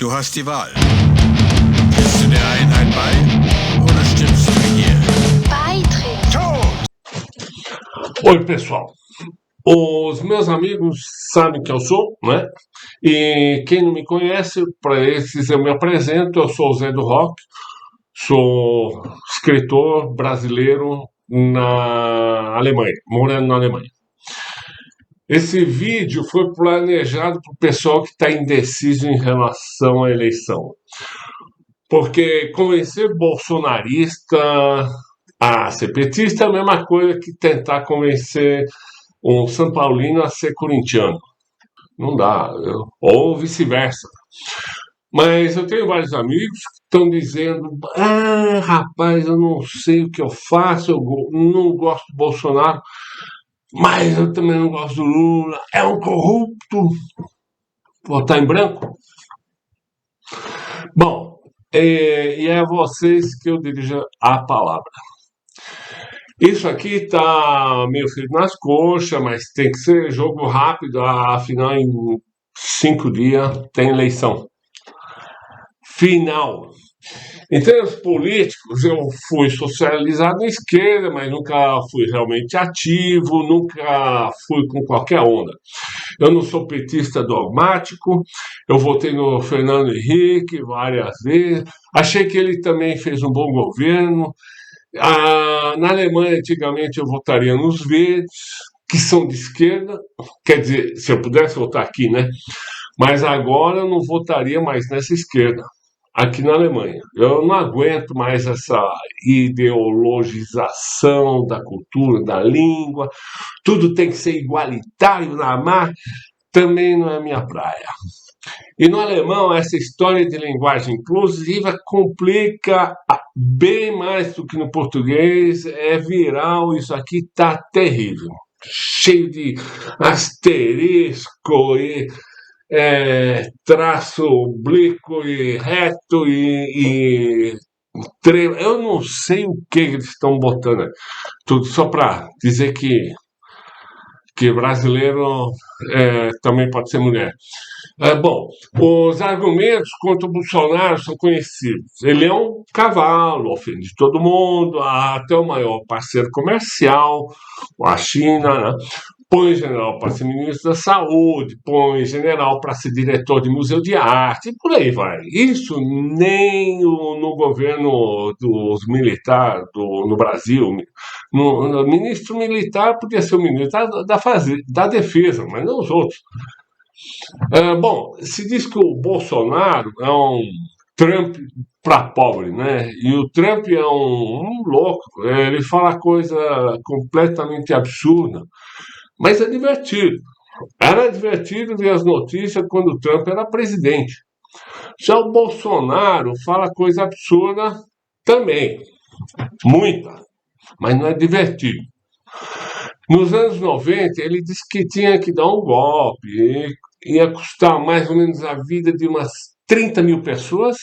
Du hast die Wahl. Bist du der Einheit bei oder stimmst du hier? Beitritt. Oi, pessoal. Os meus amigos sabem que eu sou, né? E quem não me conhece, para esses eu me apresento. Eu sou o Zé do Rock, sou escritor brasileiro na Alemanha, morando na Alemanha. Esse vídeo foi planejado para o pessoal que está indeciso em relação à eleição. Porque convencer bolsonarista a ser petista é a mesma coisa que tentar convencer um São Paulino a ser corintiano. Não dá, ou vice-versa. Mas eu tenho vários amigos que estão dizendo: rapaz, eu não sei o que eu faço, eu não gosto do Bolsonaro, mas eu também não gosto do Lula, é um corrupto. Votar em branco? Bom, e é a vocês que eu dirijo a palavra. Isso aqui tá meio feito nas coxas, mas tem que ser jogo rápido, afinal em 5 dias tem eleição. Final. Em termos políticos, eu fui socializado na esquerda, mas nunca fui realmente ativo, nunca fui com qualquer onda. Eu não sou petista dogmático, eu votei no Fernando Henrique várias vezes, achei que ele também fez um bom governo. Na Alemanha, antigamente, eu votaria nos verdes, que são de esquerda, quer dizer, se eu pudesse votar aqui, né? Mas agora eu não votaria mais nessa esquerda, aqui na Alemanha. Eu não aguento mais essa ideologização da cultura, da língua, tudo tem que ser igualitário na mar, também não é minha praia. E no alemão, essa história de linguagem inclusiva complica bem mais do que no português, é viral, isso aqui tá terrível. Cheio de asterisco e traço oblíquo e reto eu não sei o que eles estão botando. Tudo só para dizer que brasileiro também pode ser mulher. Bom, os argumentos contra o Bolsonaro são conhecidos. Ele é um cavalo, ofende todo mundo, até o maior parceiro comercial, a China, né? Põe general para ser ministro da Saúde, põe general para ser diretor de museu de arte, e por aí vai. Isso nem no governo dos militares no Brasil. No ministro militar podia ser o ministro da defesa, mas não os outros. Bom, se diz que o Bolsonaro é um Trump para pobre, né? E o Trump é um louco, ele fala coisa completamente absurda, mas é divertido. Era divertido ver as notícias quando o Trump era presidente. Já o Bolsonaro fala coisa absurda também, muita, mas não é divertido. Nos anos 90, ele disse que tinha que dar um golpe, ia custar mais ou menos a vida de umas 30 mil pessoas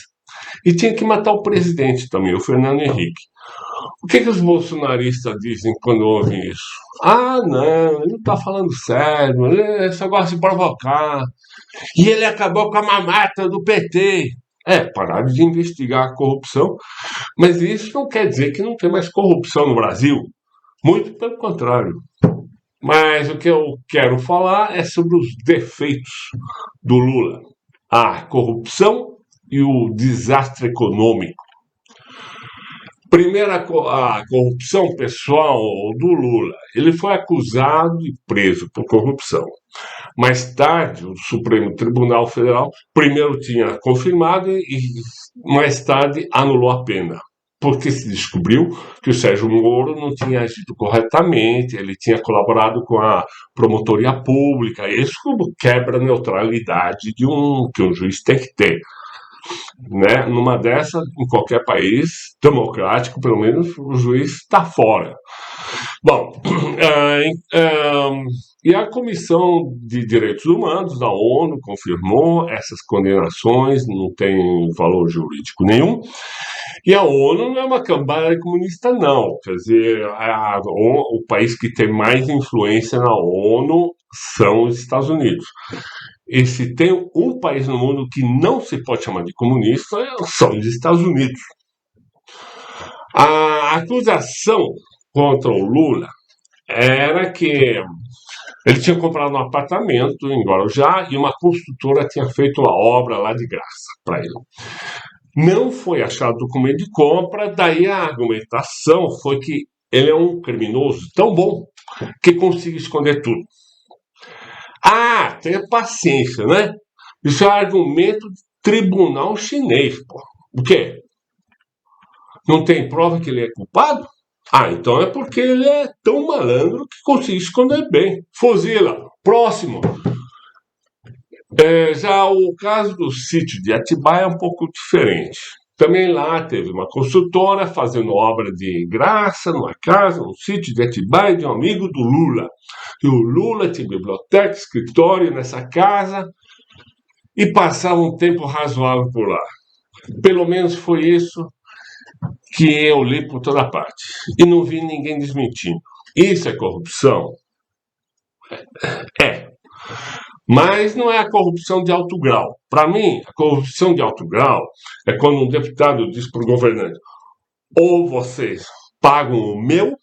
e tinha que matar o presidente também, o Fernando Henrique. O que os bolsonaristas dizem quando ouvem isso? Não, ele não está falando sério, ele só gosta de provocar. E ele acabou com a mamata do PT. Pararam de investigar a corrupção, mas isso não quer dizer que não tem mais corrupção no Brasil. Muito pelo contrário. Mas o que eu quero falar é sobre os defeitos do Lula. A corrupção e o desastre econômico. Primeiro, a corrupção pessoal do Lula. Ele foi acusado e preso por corrupção. Mais tarde, o Supremo Tribunal Federal primeiro tinha confirmado e mais tarde anulou a pena. Porque se descobriu que o Sérgio Moro não tinha agido corretamente, ele tinha colaborado com a promotoria pública, isso quebra a neutralidade que um juiz tem que ter. Né? Numa dessas, em qualquer país democrático, pelo menos, o juiz está fora. Bom, e a Comissão de Direitos Humanos da ONU confirmou essas condenações, não tem valor jurídico nenhum. E a ONU não é uma cambada comunista, não. Quer dizer, o país que tem mais influência na ONU são os Estados Unidos. E se tem um país no mundo que não se pode chamar de comunista, são os Estados Unidos. A acusação contra o Lula era que ele tinha comprado um apartamento em Guarujá e uma construtora tinha feito uma obra lá de graça para ele. Não foi achado documento de compra, daí a argumentação foi que ele é um criminoso tão bom que consegue esconder tudo. Ah, tenha paciência, né? Isso é argumento de tribunal chinês, pô. O quê? Não tem prova que ele é culpado? Ah, então é porque ele é tão malandro que consegue esconder bem. Fuzila. Próximo. Já o caso do sítio de Atibaia é um pouco diferente. Também lá teve uma construtora fazendo obra de graça numa casa, no sítio de Atibaia, de um amigo do Lula. E o Lula tinha biblioteca, escritório nessa casa e passava um tempo razoável por lá. Pelo menos foi isso que eu li por toda parte. E não vi ninguém desmentindo. Isso é corrupção? É. Mas não é a corrupção de alto grau. Para mim, a corrupção de alto grau é quando um deputado diz para o governante: ou vocês pagam o meu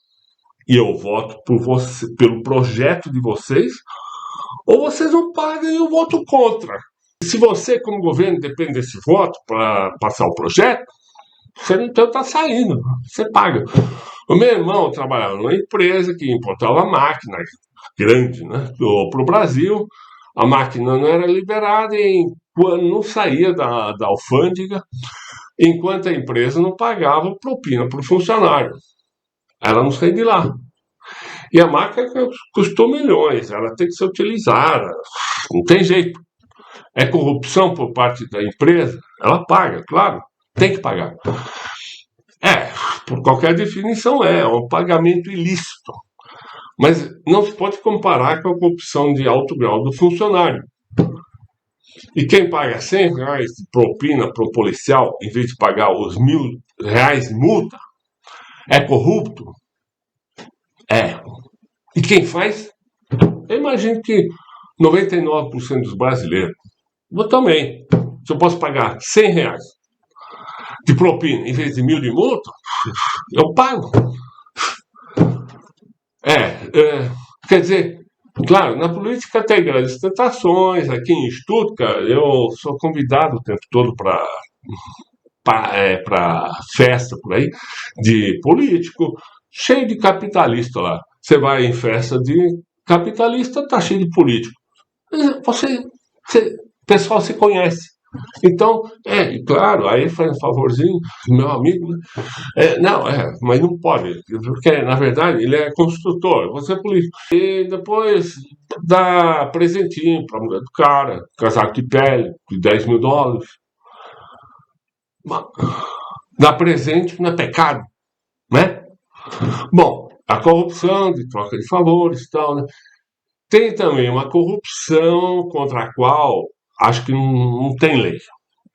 e eu voto por você, pelo projeto de vocês, ou vocês não pagam e eu voto contra. Se você, como governo, depende desse voto para passar o projeto, você não está saindo, você paga. O meu irmão trabalhava numa empresa que importava máquina grande, né, para o Brasil. A máquina não era liberada e não saía da alfândega, enquanto a empresa não pagava propina para o funcionário. Ela não saía de lá. E a máquina custou milhões, ela tem que ser utilizada, não tem jeito. É corrupção por parte da empresa? Ela paga, claro, tem que pagar. Por qualquer definição é um pagamento ilícito. Mas não se pode comparar com a corrupção de alto grau do funcionário. E quem paga R$100 de propina para um policial, em vez de pagar os R$1.000 de multa, é corrupto? É. E quem faz? Eu imagino que 99% dos brasileiros. Eu também. Se eu posso pagar R$100 de propina em vez de 1.000 de multa, eu pago. Quer dizer, claro, na política tem grandes tentações. Aqui em Stuttgart, eu sou convidado o tempo todo para festa por aí, de político, cheio de capitalista lá. Você vai em festa de capitalista, tá cheio de político. O pessoal se conhece. Então, claro, aí faz um favorzinho, meu amigo, né? Mas não pode, porque na verdade ele é construtor, você é político. E depois dá presentinho para a mulher do cara, casaco de pele, de $10.000. Dar presente não é pecado, né? Bom, a corrupção de troca de favores e tal, né? Tem também uma corrupção contra a qual acho que não tem lei.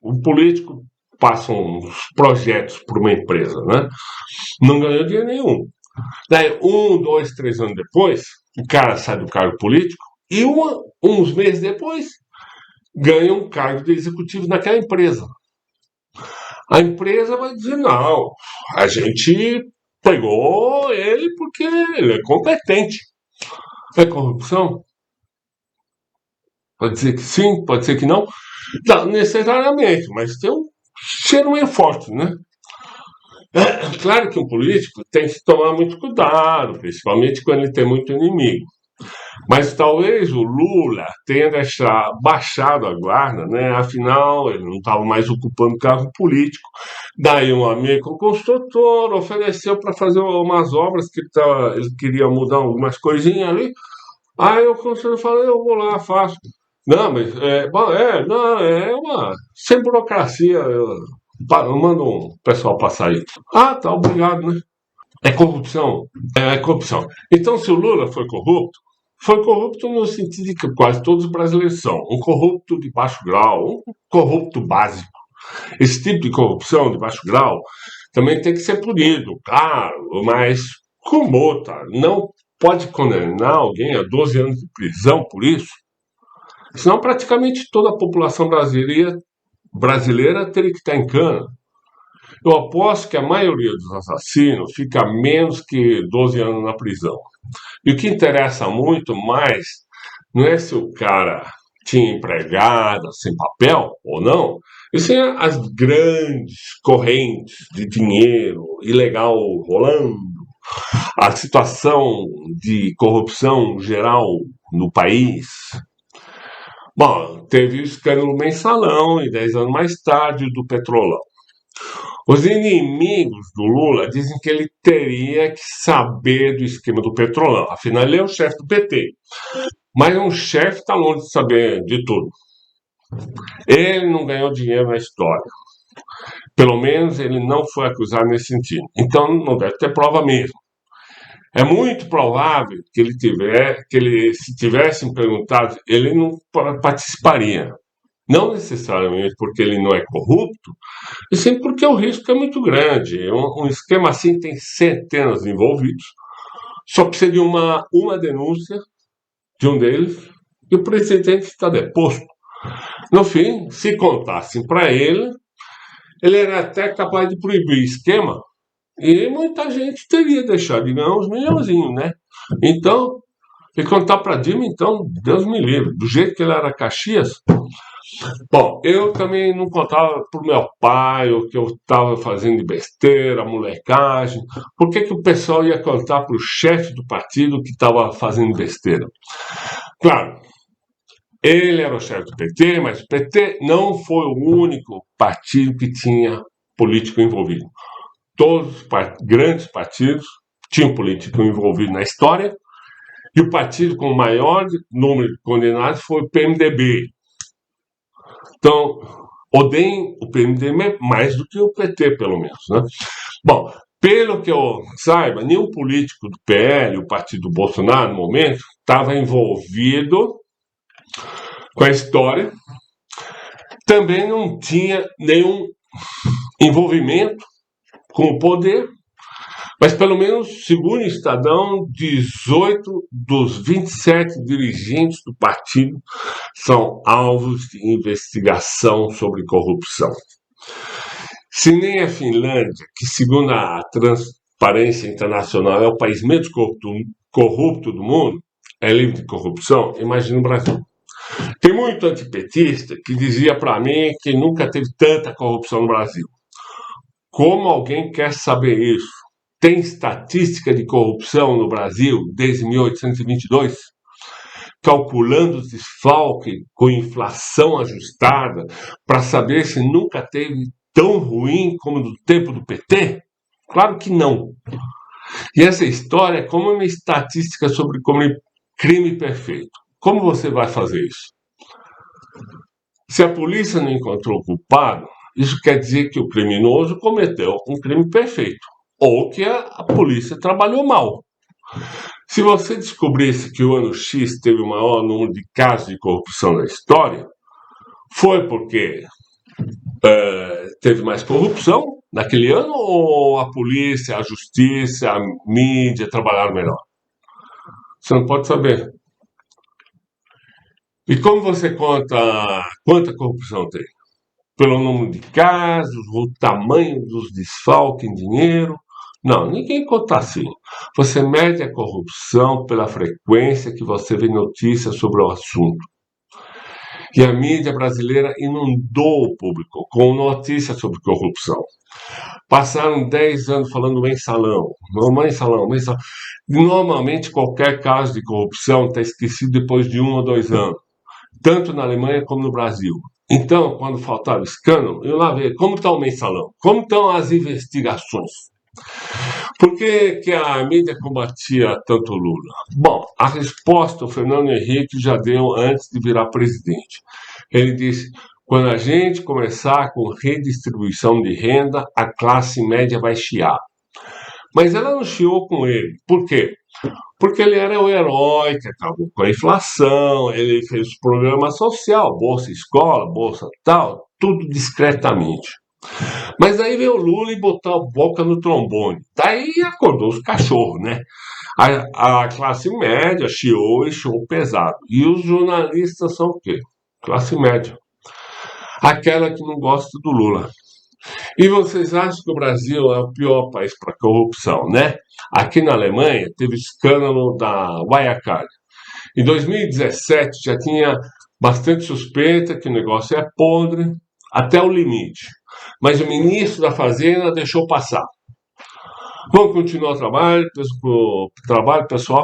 O político passa uns projetos para uma empresa, né? Não ganhou dinheiro nenhum. Daí, 1, 2, 3 anos depois, o cara sai do cargo político e uns meses depois ganha um cargo de executivo naquela empresa. A empresa vai dizer: não, a gente pegou ele porque ele é competente. É corrupção? Pode dizer que sim, pode ser que não. Não necessariamente, mas tem um cheiro meio forte, né? Claro que um político tem que tomar muito cuidado, principalmente quando ele tem muito inimigo. Mas talvez o Lula tenha baixado a guarda, né? Afinal, ele não estava mais ocupando cargo político. Daí um amigo construtor ofereceu para fazer umas obras que ele queria mudar algumas coisinhas ali. Aí o construtor falou: eu vou lá, faço. Não, mas sem burocracia. Eu mando um pessoal passar aí. Ah, tá, obrigado, né? É corrupção? É corrupção. Então, se o Lula foi corrupto no sentido de que quase todos os brasileiros são. Um corrupto de baixo grau, um corrupto básico. Esse tipo de corrupção de baixo grau também tem que ser punido, claro, mas com multa. Não pode condenar alguém a 12 anos de prisão por isso. Senão praticamente toda a população brasileira teria que estar em cana. Eu aposto que a maioria dos assassinos fica menos que 12 anos na prisão. E o que interessa muito mais não é se o cara tinha empregada, sem papel ou não, e sim as grandes correntes de dinheiro ilegal rolando, a situação de corrupção geral no país. Bom, teve o escândalo mensalão e 10 anos mais tarde o do Petrolão. Os inimigos do Lula dizem que ele teria que saber do esquema do Petrolão. Afinal, ele é o chefe do PT. Mas um chefe está longe de saber de tudo. Ele não ganhou dinheiro na história. Pelo menos ele não foi acusado nesse sentido. Então não deve ter prova mesmo. É muito provável que se tivessem perguntado, ele não participaria. Não necessariamente porque ele não é corrupto, e sim porque o risco é muito grande. Um esquema assim tem centenas de envolvidos. Só precisa de uma denúncia de um deles e o presidente está deposto. No fim, se contassem para ele era até capaz de proibir o esquema e muita gente teria deixado de ganhar uns milhãozinhos, né? Então, e contar para Dilma, então, Deus me livre. Do jeito que ele era Caxias. Bom, eu também não contava pro meu pai o que eu estava fazendo de besteira, molecagem. Por que o pessoal ia contar pro chefe do partido que estava fazendo besteira? Claro, ele era o chefe do PT, mas o PT não foi o único partido que tinha político envolvido. Todos os grandes partidos tinham político envolvido na história, e o partido com o maior número de condenados foi o PMDB. Então, odeiem o PMDB mais do que o PT, pelo menos, né? Bom, pelo que eu saiba, nenhum político do PL, o partido do Bolsonaro, no momento, estava envolvido com a história. Também não tinha nenhum envolvimento com o poder, mas pelo menos, segundo o Estadão, 18 dos 27 dirigentes do partido são alvos de investigação sobre corrupção. Se nem a Finlândia, que segundo a Transparência Internacional é o país menos corrupto do mundo, é livre de corrupção, imagina o Brasil. Tem muito antipetista que dizia para mim que nunca teve tanta corrupção no Brasil. Como alguém quer saber isso? Tem estatística de corrupção no Brasil desde 1822? Calculando os desfalques com inflação ajustada para saber se nunca teve tão ruim como no tempo do PT? Claro que não. E essa história é como uma estatística sobre crime perfeito. Como você vai fazer isso? Se a polícia não encontrou o culpado, isso quer dizer que o criminoso cometeu um crime perfeito, ou que a polícia trabalhou mal. Se você descobrisse que o ano X teve o maior número de casos de corrupção da história, foi porque teve mais corrupção naquele ano, ou a polícia, a justiça, a mídia trabalharam melhor? Você não pode saber. E como você conta quanta corrupção tem? Pelo número de casos, o tamanho dos desfalques em dinheiro? Não, ninguém conta assim. Você mede a corrupção pela frequência que você vê notícias sobre o assunto. E a mídia brasileira inundou o público com notícias sobre corrupção. Passaram 10 anos falando mensalão. Normalmente qualquer caso de corrupção está esquecido depois de 1 ou 2 anos. Tanto na Alemanha como no Brasil. Então, quando faltava escândalo, eu lá ver como está o mensalão, como estão as investigações. Por que a mídia combatia tanto Lula? Bom, a resposta o Fernando Henrique já deu antes de virar presidente. Ele disse: quando a gente começar com redistribuição de renda, a classe média vai chiar. Mas ela não chiou com ele. Por quê? Porque ele era o herói que acabou com a inflação, ele fez programa social, Bolsa Escola, Bolsa tal, tudo discretamente. Mas aí veio o Lula e botou a boca no trombone. Daí acordou os cachorros, né? A classe média chiou e chiou pesado. E os jornalistas são o quê? Classe média. Aquela que não gosta do Lula. E vocês acham que o Brasil é o pior país para corrupção, né? Aqui na Alemanha teve o escândalo da Wirecard. Em 2017 já tinha bastante suspeita que o negócio é podre até o limite. Mas o ministro da Fazenda deixou passar. Vamos continuar o trabalho, pessoal.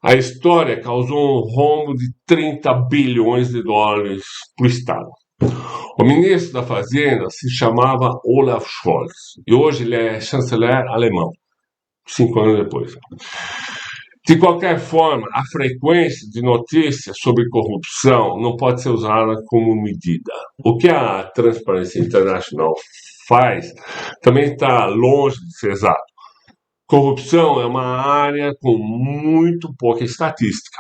A história causou um rombo de 30 bilhões de dólares para o Estado. O ministro da Fazenda se chamava Olaf Scholz e hoje ele é chanceler alemão, 5 anos depois. De qualquer forma, a frequência de notícias sobre corrupção não pode ser usada como medida. O que a Transparency International faz também está longe de ser exato. Corrupção é uma área com muito pouca estatística,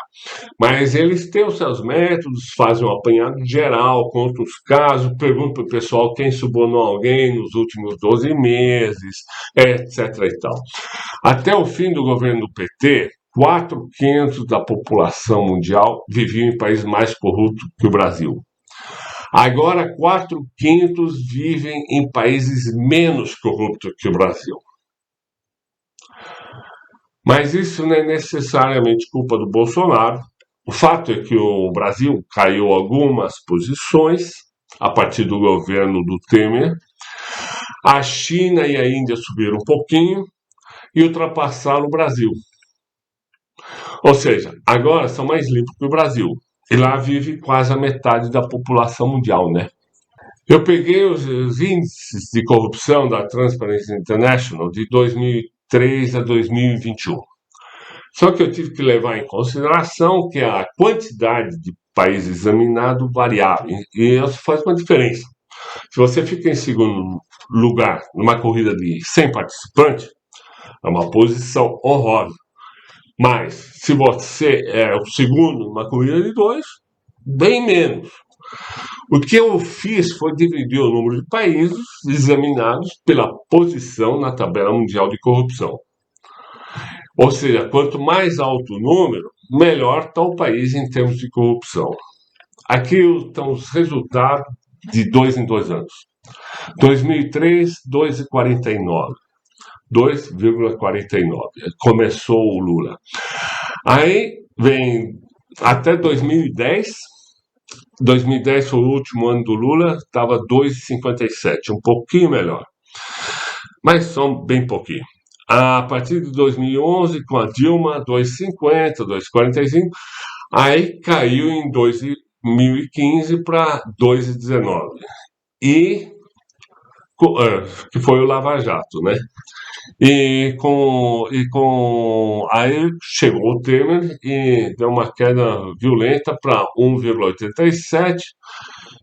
mas eles têm os seus métodos, fazem um apanhado geral, contam os casos, perguntam para o pessoal quem subornou alguém nos últimos 12 meses, etc. e tal. Até o fim do governo do PT, 4/5 da população mundial vivia em países mais corruptos que o Brasil. Agora, 4/5 vivem em países menos corruptos que o Brasil. Mas isso não é necessariamente culpa do Bolsonaro. O fato é que o Brasil caiu algumas posições a partir do governo do Temer. A China e a Índia subiram um pouquinho e ultrapassaram o Brasil. Ou seja, agora são mais limpos que o Brasil. E lá vive quase a metade da população mundial, né? Eu peguei os índices de corrupção da Transparency International de 2003 a 2021. Só que eu tive que levar em consideração que a quantidade de países examinados variava, e isso faz uma diferença. Se você fica em segundo lugar numa corrida de 100 participantes, é uma posição honrosa. Mas, se você é o segundo numa corrida de 2, bem menos. O que eu fiz foi dividir o número de países examinados pela posição na tabela mundial de corrupção. Ou seja, quanto mais alto o número, melhor está o país em termos de corrupção. Aqui estão os resultados de 2 em 2 anos. 2003, 2,49. 2,49. Começou o Lula. Aí vem até 2010. 2010 foi o último ano do Lula, estava 2,57, um pouquinho melhor. Mas só bem pouquinho. A partir de 2011, com a Dilma, 2,50, 2,45, aí caiu em 2015 para 2,19. E que foi o Lava Jato, né? Aí chegou o Temer e deu uma queda violenta para 1,87,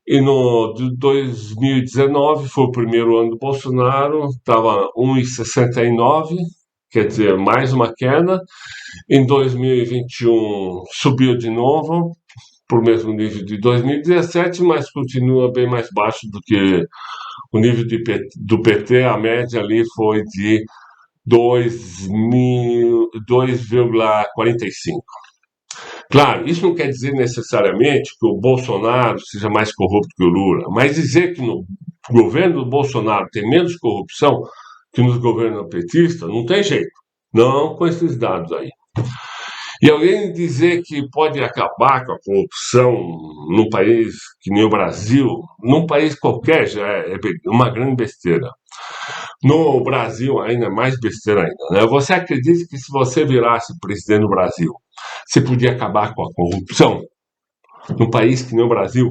e no de 2019 foi o primeiro ano do Bolsonaro, estava 1,69, quer dizer, mais uma queda. Em 2021 subiu de novo para o mesmo nível de 2017, mas continua bem mais baixo do que o nível do PT. A média ali foi de 2,45. Claro, isso não quer dizer necessariamente que o Bolsonaro seja mais corrupto que o Lula, mas dizer que no governo do Bolsonaro tem menos corrupção que nos governos petistas, não tem jeito. Não com esses dados aí. E alguém dizer que pode acabar com a corrupção num país que nem o Brasil, num país qualquer, já é uma grande besteira. No Brasil, ainda mais besteira ainda, né? Você acredita que se você virasse presidente do Brasil, você podia acabar com a corrupção num país que nem o Brasil?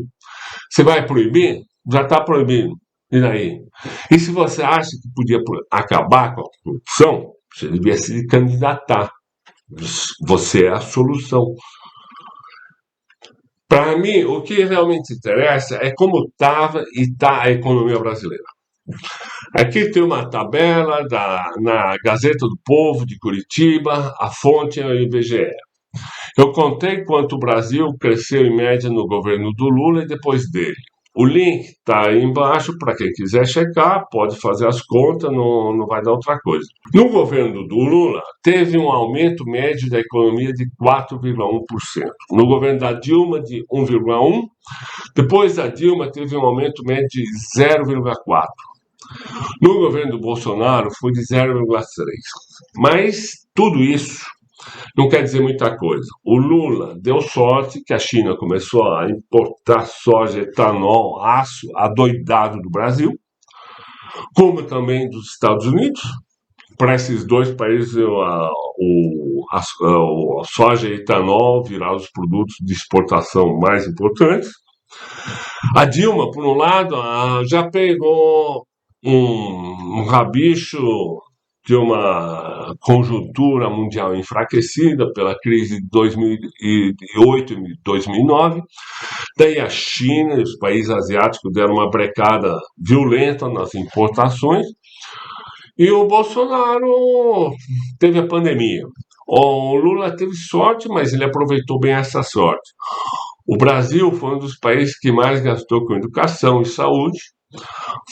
Você vai proibir? Já está proibido. E daí? E se você acha que podia acabar com a corrupção, você devia se candidatar. Você é a solução. Para mim, o que realmente interessa é como estava e está a economia brasileira. Aqui tem uma tabela na Gazeta do Povo de Curitiba, a fonte é o IBGE. Eu contei quanto o Brasil cresceu em média no governo do Lula e depois dele. O link está aí embaixo para quem quiser checar, pode fazer as contas, não vai dar outra coisa. No governo do Lula, teve um aumento médio da economia de 4,1%. No governo da Dilma, de 1,1%. Depois da Dilma, teve um aumento médio de 0,4%. No governo do Bolsonaro, foi de 0,3%. Mas tudo isso não quer dizer muita coisa. O Lula deu sorte que a China começou a importar soja, etanol, aço adoidado do Brasil, como também dos Estados Unidos. Para esses dois países, a soja e etanol viraram os produtos de exportação mais importantes. A Dilma, por um lado, já pegou um rabicho de uma conjuntura mundial enfraquecida pela crise de 2008 e 2009. Daí a China e os países asiáticos deram uma brecada violenta nas importações. E o Bolsonaro teve a pandemia. O Lula teve sorte, mas ele aproveitou bem essa sorte. O Brasil foi um dos países que mais gastou com educação e saúde.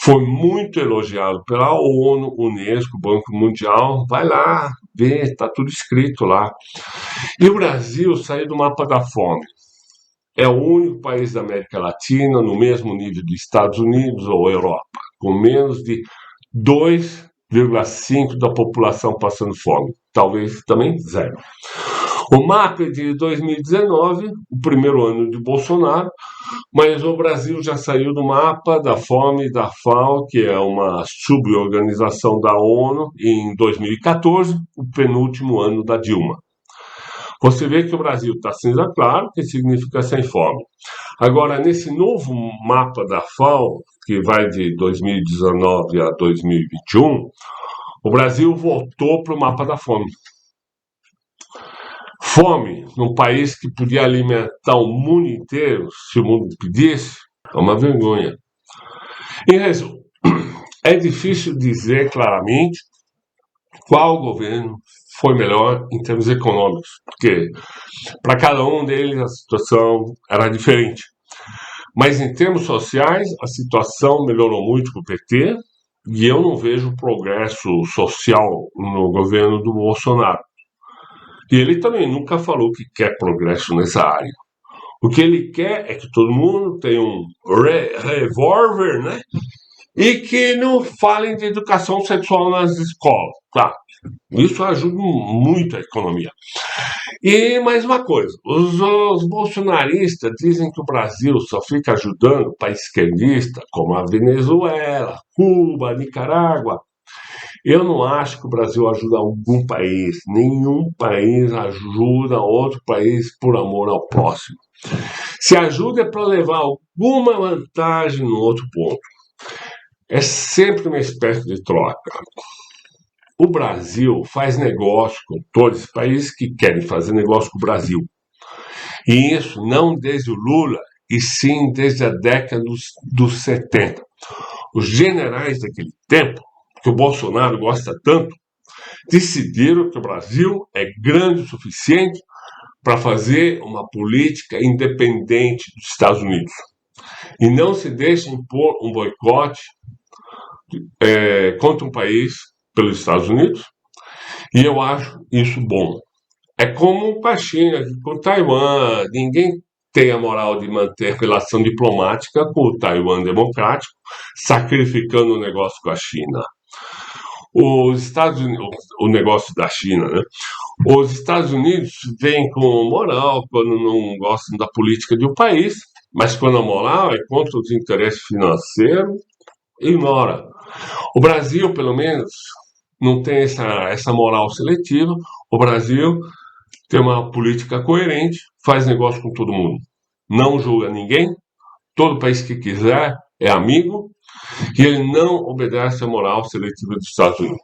Foi muito elogiado pela ONU, Unesco, Banco Mundial. Vai lá, vê, está tudo escrito lá. E o Brasil saiu do mapa da fome. É o único país da América Latina no mesmo nível dos Estados Unidos ou Europa, com menos de 2,5% da população passando fome. Talvez também zero. O mapa é de 2019, o primeiro ano de Bolsonaro, mas o Brasil já saiu do mapa da fome da FAO, que é uma suborganização da ONU, em 2014, o penúltimo ano da Dilma. Você vê que o Brasil está cinza claro, que significa sem fome. Agora, nesse novo mapa da FAO, que vai de 2019 a 2021, o Brasil voltou para o mapa da fome. Fome num país que podia alimentar o mundo inteiro, se o mundo pedisse, é uma vergonha. Em resumo, é difícil dizer claramente qual governo foi melhor em termos econômicos, porque para cada um deles a situação era diferente. Mas em termos sociais, a situação melhorou muito com o PT, e eu não vejo progresso social no governo do Bolsonaro. E ele também nunca falou que quer progresso nessa área. O que ele quer é que todo mundo tenha um revólver, né? E que não falem de educação sexual nas escolas. Tá? Isso ajuda muito a economia. E mais uma coisa, os bolsonaristas dizem que o Brasil só fica ajudando o país esquerdista, como a Venezuela, Cuba, Nicarágua. Eu não acho que o Brasil ajuda algum país. Nenhum país ajuda outro país por amor ao próximo. Se ajuda é para levar alguma vantagem no outro ponto. É sempre uma espécie de troca. O Brasil faz negócio com todos os países que querem fazer negócio com o Brasil. E isso não desde o Lula, e sim desde a década dos 70. Os generais daquele tempo, que o Bolsonaro gosta tanto, decidiram que o Brasil é grande o suficiente para fazer uma política independente dos Estados Unidos. E não se deixa impor um boicote contra um país pelos Estados Unidos, e eu acho isso bom. É como com a China, com Taiwan, ninguém tem a moral de manter relação diplomática com o Taiwan democrático, sacrificando o negócio com a China. Os Estados Unidos, o negócio da China, né? Os Estados Unidos vêm com moral quando não gostam da política de um país, mas quando a moral é contra os interesses financeiros, ignora. O Brasil, pelo menos, não tem essa moral seletiva. O Brasil tem uma política coerente, faz negócio com todo mundo, não julga ninguém, todo país que quiser é amigo, e ele não obedece à moral seletiva dos Estados Unidos.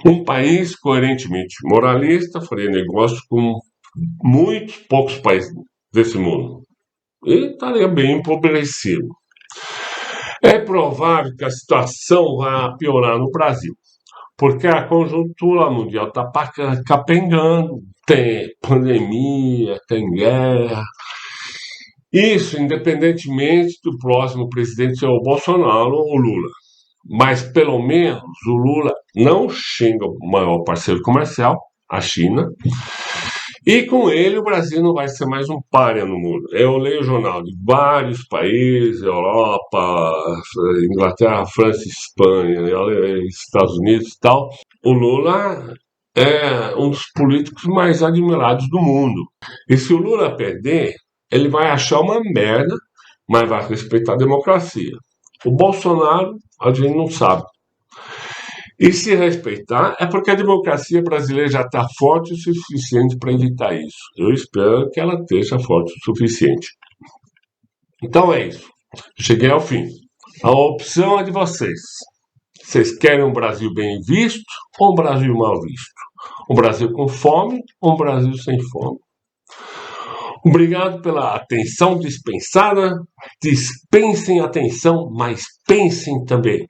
Um país coerentemente moralista faria negócio com muitos poucos países desse mundo e estaria bem empobrecido. É provável que a situação vá piorar no Brasil, porque a conjuntura mundial está capengando, tem pandemia, tem guerra, Isso, independentemente do próximo presidente ser o Bolsonaro ou o Lula. Mas pelo menos o Lula não xinga o maior parceiro comercial, a China, e com ele o Brasil não vai ser mais um pária no mundo. Eu leio o jornal de vários países, Europa, Inglaterra, França, Espanha, Estados Unidos e tal. O Lula é um dos políticos mais admirados do mundo. E se o Lula perder, ele vai achar uma merda, mas vai respeitar a democracia. O Bolsonaro, a gente não sabe. E se respeitar, é porque a democracia brasileira já está forte o suficiente para evitar isso. Eu espero que ela esteja forte o suficiente. Então é isso. Cheguei ao fim. A opção é de vocês. Vocês querem um Brasil bem visto ou um Brasil mal visto? Um Brasil com fome ou um Brasil sem fome? Obrigado pela atenção dispensada. Dispensem atenção, mas pensem também.